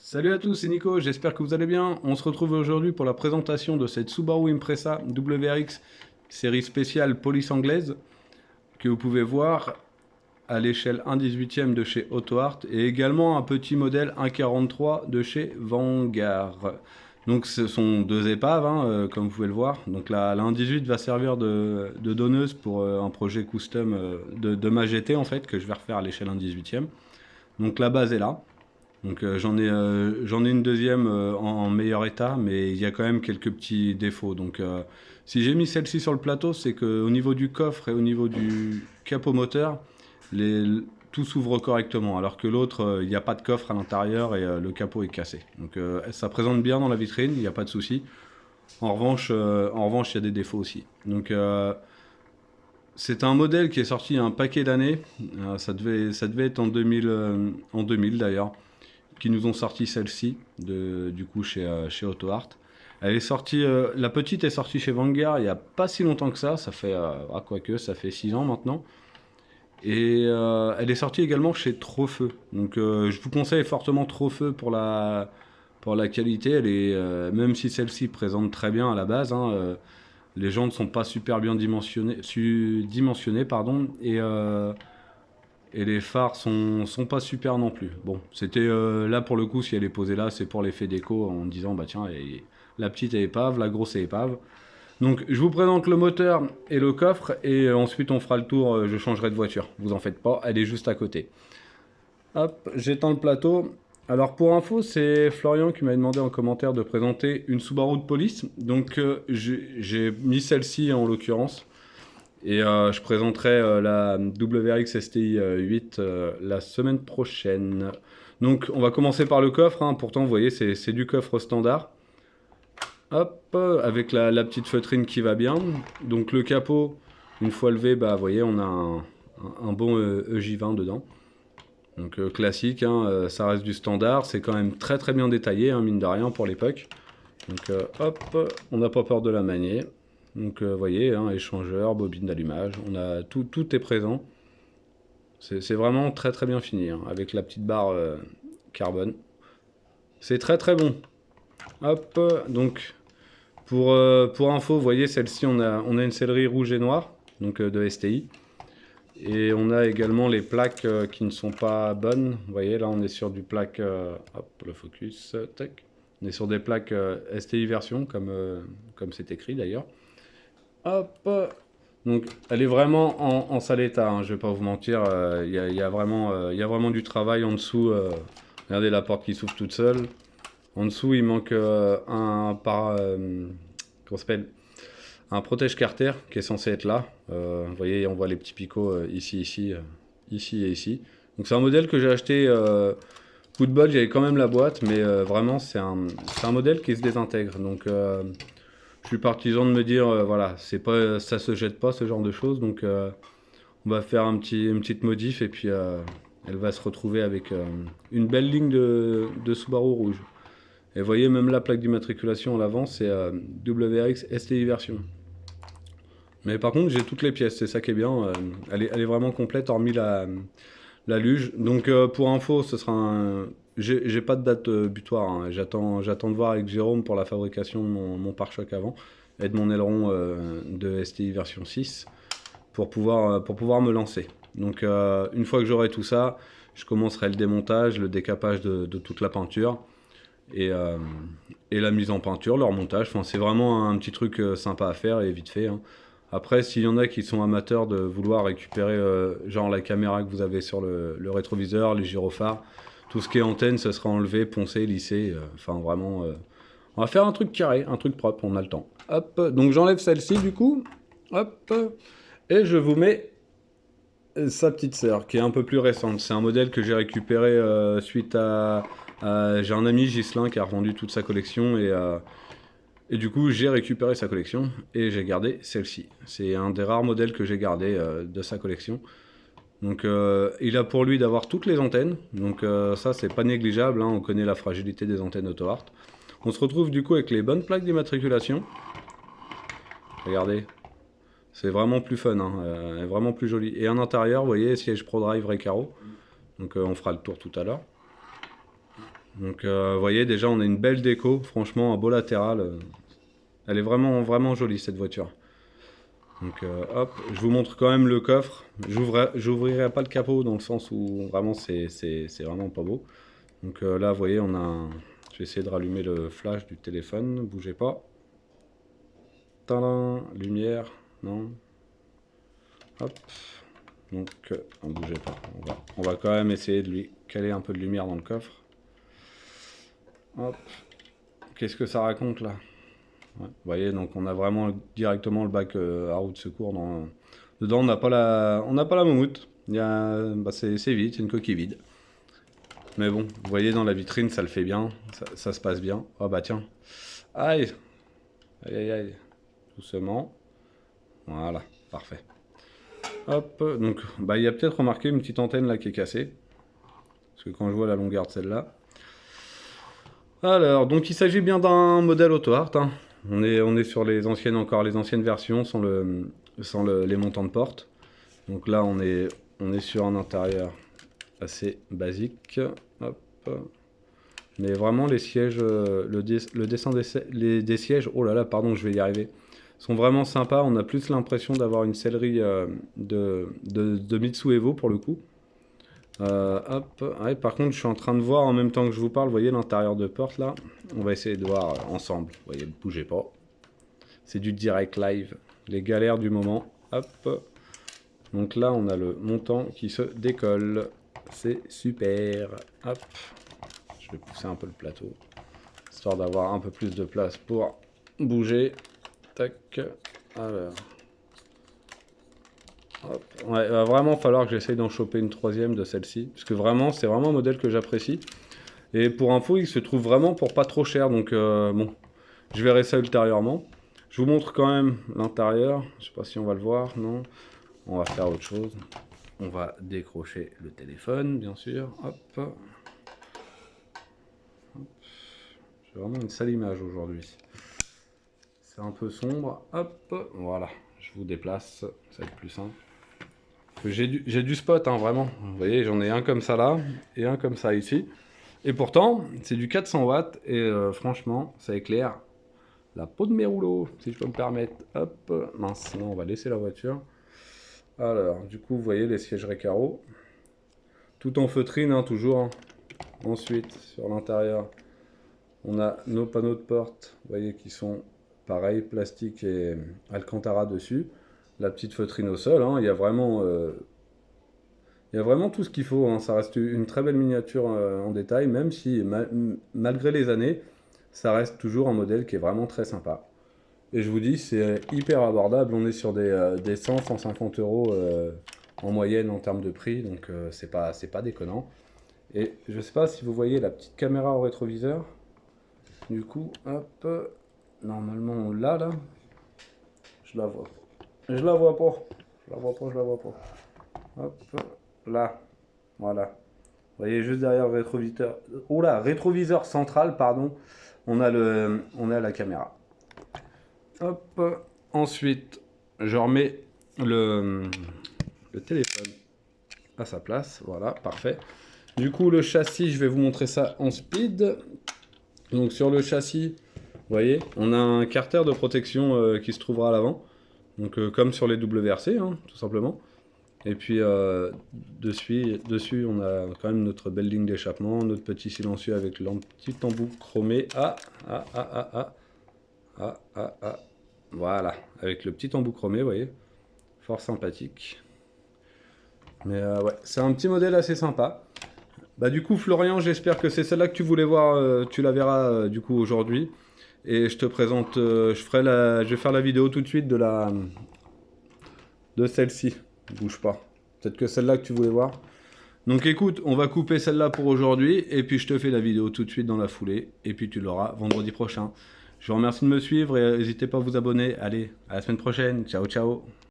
Salut à tous, c'est Nico, j'espère que vous allez bien. On se retrouve aujourd'hui pour la présentation de cette Subaru Impreza WRX série spéciale police anglaise que vous pouvez voir à l'échelle 1/18e de chez AutoArt et également un petit modèle 1,43 de chez Vanguard. Donc ce sont deux épaves, comme vous pouvez le voir. Donc la 1,18 va servir de donneuse pour un projet custom de ma GT en fait que je vais refaire à l'échelle 1/18e. Donc la base est là. Donc j'en ai une deuxième en meilleur état, mais il y a quand même quelques petits défauts. Donc si j'ai mis celle-ci sur le plateau, c'est qu'au niveau du coffre et au niveau du capot moteur, les, tout s'ouvre correctement, alors que l'autre, il n'y a pas de coffre à l'intérieur et le capot est cassé. Donc ça présente bien dans la vitrine, il n'y a pas de souci. En revanche, il y a des défauts aussi. Donc c'est un modèle qui est sorti il y a un paquet d'années. Ça devait être en 2000 d'ailleurs qui nous ont sorti celle-ci, du coup chez AutoArt. Elle est sortie, la petite est sortie chez Vanguard il n'y a pas si longtemps que ça fait, quoique, ça fait 6 ans maintenant. Et elle est sortie également chez Trofeu. Donc je vous conseille fortement Trofeu pour la qualité. Elle est, même si celle-ci présente très bien à la base, les jantes ne sont pas super bien dimensionnées pardon, et les phares sont pas super non plus. Bon, c'était là pour le coup, si elle est posée là, c'est pour l'effet déco en disant bah tiens, la petite est épave, la grosse est épave. Donc je vous présente le moteur et le coffre et ensuite on fera le tour, je changerai de voiture. Vous en faites pas, elle est juste à côté. Hop, j'étends le plateau. Alors pour info, c'est Florian qui m'a demandé en commentaire de présenter une Subaru de police. Donc j'ai mis celle-ci en l'occurrence. Et je présenterai la WRX STI 8 la semaine prochaine. Donc on va commencer par le coffre. Pourtant, vous voyez, c'est du coffre standard. Hop, avec la petite feutrine qui va bien. Donc le capot, une fois levé, bah, vous voyez, on a un bon EJ20 dedans. Donc classique, ça reste du standard. C'est quand même très très bien détaillé, mine de rien, pour l'époque. Donc hop, on n'a pas peur de la manier. Donc vous voyez, échangeur, bobine d'allumage, on a tout est présent. C'est vraiment très très bien fini, avec la petite barre carbone. C'est très très bon. Hop, donc pour info, vous voyez, celle-ci, on a une sellerie rouge et noire, donc de STI. Et on a également les plaques qui ne sont pas bonnes. Vous voyez, là on est sur du plaque, hop, le focus, tac. On est sur des plaques STI version, comme c'est écrit d'ailleurs. Hop. Donc elle est vraiment en sale état, je vais pas vous mentir, il y a vraiment du travail en dessous. Regardez la porte qui s'ouvre toute seule. En dessous il manque comment ça s'appelle, un protège carter qui est censé être là. Vous voyez, on voit les petits picots ici et ici. Donc c'est un modèle que j'ai acheté, coup de bol, j'avais quand même la boîte, mais vraiment c'est un modèle qui se désintègre. Donc je suis partisan de me dire, voilà, c'est pas, ça se jette pas ce genre de choses, donc on va faire une petite modif et puis elle va se retrouver avec une belle ligne de Subaru rouge. Et vous voyez, même la plaque d'immatriculation à l'avant, c'est WRX STI version. Mais par contre, j'ai toutes les pièces, c'est ça qui est bien, elle est vraiment complète, hormis la luge. Donc pour info, ce sera un... J'ai pas de date butoir, j'attends de voir avec Jérôme pour la fabrication de mon pare-choc avant et de mon aileron de STI version 6 pour pouvoir me lancer. Donc une fois que j'aurai tout ça, je commencerai le démontage, le décapage de toute la peinture et la mise en peinture, le remontage. Enfin, c'est vraiment un petit truc sympa à faire et vite fait. Après, s'il y en a qui sont amateurs de vouloir récupérer genre la caméra que vous avez sur le rétroviseur, les gyrophares, tout ce qui est antenne, ça sera enlevé, poncé, lissé. Enfin, vraiment, on va faire un truc carré, un truc propre, on a le temps. Hop, donc j'enlève celle-ci du coup. Hop, et je vous mets sa petite sœur, qui est un peu plus récente. C'est un modèle que j'ai récupéré suite à... j'ai un ami, Ghislain, qui a revendu toute sa collection et du coup, j'ai récupéré sa collection et j'ai gardé celle-ci. C'est un des rares modèles que j'ai gardé de sa collection. Donc, il a pour lui d'avoir toutes les antennes. Donc, ça, c'est pas négligeable. On connaît la fragilité des antennes AutoArt. On se retrouve du coup avec les bonnes plaques d'immatriculation. Regardez. C'est vraiment plus fun. Vraiment plus joli. Et en intérieur, vous voyez, siège ProDrive Recaro. Donc, on fera le tour tout à l'heure. Donc vous voyez déjà on a une belle déco, franchement un beau latéral. Elle est vraiment vraiment jolie cette voiture. Donc hop, je vous montre quand même le coffre. J'ouvrirai pas le capot dans le sens où vraiment c'est vraiment pas beau. Donc là vous voyez on a je vais essayer de rallumer le flash du téléphone, bougez pas. Tadam, lumière, non. Hop. Donc ne bougez pas. On va quand même essayer de lui caler un peu de lumière dans le coffre. Hop. Qu'est-ce que ça raconte là? Ouais. Vous voyez, donc on a vraiment directement le bac à roue de secours. Dedans, on n'a pas la moumoute. Bah, c'est vide, c'est une coquille vide. Mais bon, vous voyez, dans la vitrine, ça le fait bien. Ça se passe bien. Oh bah tiens. Aïe. Aïe, aïe, aïe. Doucement. Voilà, parfait. Hop, donc bah, il y a peut-être remarqué une petite antenne là qui est cassée. Parce que quand je vois la longueur de celle-là. Alors, donc il s'agit bien d'un modèle auto-art. Hein. On est sur les anciennes versions sans les montants de porte. Donc là, on est sur un intérieur assez basique. Hop. Mais vraiment, les sièges, le dessin des sièges, oh là là, pardon, je vais y arriver, sont vraiment sympas. On a plus l'impression d'avoir une sellerie de Mitsu Evo pour le coup. Hop. Ouais, par contre, je suis en train de voir en même temps que je vous parle, vous voyez l'intérieur de porte là. On va essayer de voir ensemble. Vous voyez, ne bougez pas. C'est du direct live. Les galères du moment. Hop. Donc là, on a le montant qui se décolle. C'est super. Hop. Je vais pousser un peu le plateau, histoire d'avoir un peu plus de place pour bouger. Tac. Alors. Hop. Ouais, il va vraiment falloir que j'essaye d'en choper une troisième de celle-ci. Parce que vraiment, c'est vraiment un modèle que j'apprécie. Et pour info, il se trouve vraiment pour pas trop cher. Donc bon, je verrai ça ultérieurement. Je vous montre quand même l'intérieur. Je sais pas si on va le voir, non. On va faire autre chose. On va décrocher le téléphone, bien sûr. Hop. Hop. J'ai vraiment une sale image aujourd'hui. C'est un peu sombre. Hop. Voilà. Je vous déplace. Ça va être plus simple. J'ai du spot, hein, vraiment. Vous voyez, j'en ai un comme ça là et un comme ça ici. Et pourtant, c'est du 400 watts et franchement, ça éclaire la peau de mes rouleaux, si je peux me permettre. Hop, mince, sinon on va laisser la voiture. Alors, du coup, vous voyez les sièges Recaro. Tout en feutrine, hein, toujours. Hein. Ensuite, sur l'intérieur, on a nos panneaux de porte, vous voyez, qui sont pareil, plastique et Alcantara dessus. La petite feutrine au sol, hein, il y a vraiment tout ce qu'il faut, hein. Ça reste une très belle miniature en détail, même si malgré les années, ça reste toujours un modèle qui est vraiment très sympa. Et je vous dis, c'est hyper abordable, on est sur des 100-150 euros en moyenne en termes de prix, donc c'est pas déconnant. Et je sais pas si vous voyez la petite caméra au rétroviseur, du coup, hop, normalement on l'a là, je la vois. Je la vois pas, je la vois pas, je la vois pas. Hop, là, voilà. Vous voyez juste derrière le rétroviseur, oula, rétroviseur central, pardon, on a la caméra. Hop, ensuite, je remets le téléphone à sa place, voilà, parfait. Du coup, le châssis, je vais vous montrer ça en speed. Donc sur le châssis, vous voyez, on a un carter de protection qui se trouvera à l'avant. Donc comme sur les WRC, hein, tout simplement. Et puis dessus, on a quand même notre belle ligne d'échappement, notre petit silencieux avec le petit embout chromé. Voilà, avec le petit embout chromé, vous voyez. Fort sympathique. Mais ouais, c'est un petit modèle assez sympa. Bah du coup, Florian, j'espère que c'est celle-là que tu voulais voir. Tu la verras du coup aujourd'hui. Et je te présente, je vais faire la vidéo tout de suite de celle-ci. Bouge pas. Peut-être que celle-là que tu voulais voir. Donc écoute, on va couper celle-là pour aujourd'hui. Et puis je te fais la vidéo tout de suite dans la foulée. Et puis tu l'auras vendredi prochain. Je vous remercie de me suivre et n'hésitez pas à vous abonner. Allez, à la semaine prochaine. Ciao, ciao.